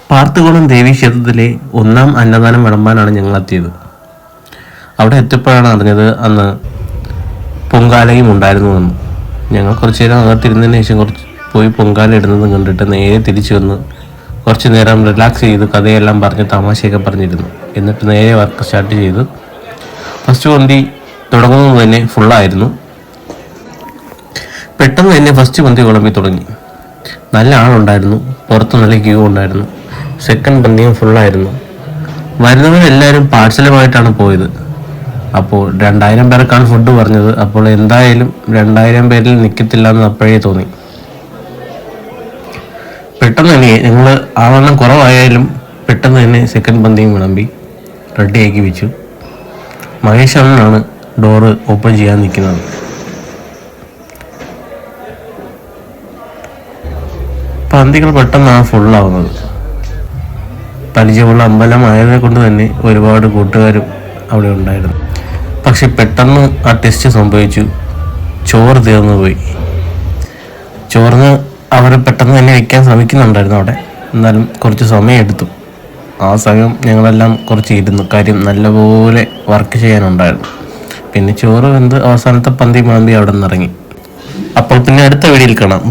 പാർത്തുകുളം ദേവീക്ഷേത്രത്തിലെ ഒന്നാം അന്നദാനം വിളമ്പാനാണ് ഞങ്ങൾ എത്തിയത്. അവിടെ എത്തിയപ്പോഴാണ് അറിഞ്ഞത് അന്ന് പൊങ്കാലയും ഉണ്ടായിരുന്നു എന്ന്. ഞങ്ങൾ കുറച്ചു നേരം അകത്തിരുന്നതിന് ശേഷം പോയി പൊങ്കാല ഇടുന്നതും കണ്ടിട്ട് നേരെ തിരിച്ചു വന്ന് കുറച്ച് നേരം റിലാക്സ് ചെയ്ത് കഥയെല്ലാം പറഞ്ഞ് തമാശയൊക്കെ പറഞ്ഞിരുന്നു. എന്നിട്ട് നേരെ വർക്ക് സ്റ്റാർട്ട് ചെയ്ത് ഫസ്റ്റ് പന്തി തുടങ്ങുന്നത് തന്നെ ഫുള്ളായിരുന്നു. പെട്ടെന്ന് തന്നെ ഫസ്റ്റ് പന്തി വിളമ്പി തുടങ്ങി. നല്ല ആളുണ്ടായിരുന്നു, പുറത്ത് നല്ല ക്യൂ ഉണ്ടായിരുന്നു. സെക്കൻഡ് പന്തിയും ഫുള്ളായിരുന്നു. വരുന്നവരെല്ലാവരും പാഴ്സലുമായിട്ടാണ് പോയത്. അപ്പോൾ 2000 പേർക്കാണ് ഫുഡ് പറഞ്ഞത്. അപ്പോൾ എന്തായാലും 2000 പേരിൽ നിൽക്കത്തില്ല എന്ന് അപ്പോഴേ തോന്നി. പെട്ടെന്ന് തന്നെ ഞങ്ങൾ ആളെണ്ണം കുറവായാലും പെട്ടെന്ന് തന്നെ സെക്കൻഡ് പന്തിയും വിളമ്പി റെഡിയാക്കി വെച്ചു. മഹേഷ് അണ്ണനാണ് ഡോറ് ഓപ്പൺ ചെയ്യാൻ നിൽക്കുന്നത്. പന്തികൾ പെട്ടെന്നാണ് ഫുള്ളാവുന്നത്. പരിചയമുള്ള അമ്പലമായതിനെ കൊണ്ട് തന്നെ ഒരുപാട് കൂട്ടുകാരും അവിടെ ഉണ്ടായിരുന്നു. പക്ഷെ പെട്ടെന്ന് ആ ടെസ്റ്റ് സംഭവിച്ചു. ചോറ് തീർന്നു പോയി. ചോറിന് അവർ പെട്ടെന്ന് തന്നെ വയ്ക്കാൻ ശ്രമിക്കുന്നുണ്ടായിരുന്നു അവിടെ. എന്നാലും കുറച്ച് സമയം എടുത്തു. ആ സമയം ഞങ്ങളെല്ലാം കുറച്ച് ഇരുന്നു. കാര്യം നല്ലപോലെ വർക്ക് ചെയ്യാനുണ്ടായിരുന്നു. പിന്നെ ചോറ് വെന്ത് അവസാനത്തെ പന്തി മാമ്പി അവിടെ നിന്ന് ഇറങ്ങി. അപ്പോൾ പിന്നെ അടുത്ത വീഡിയോയിൽ കാണാം.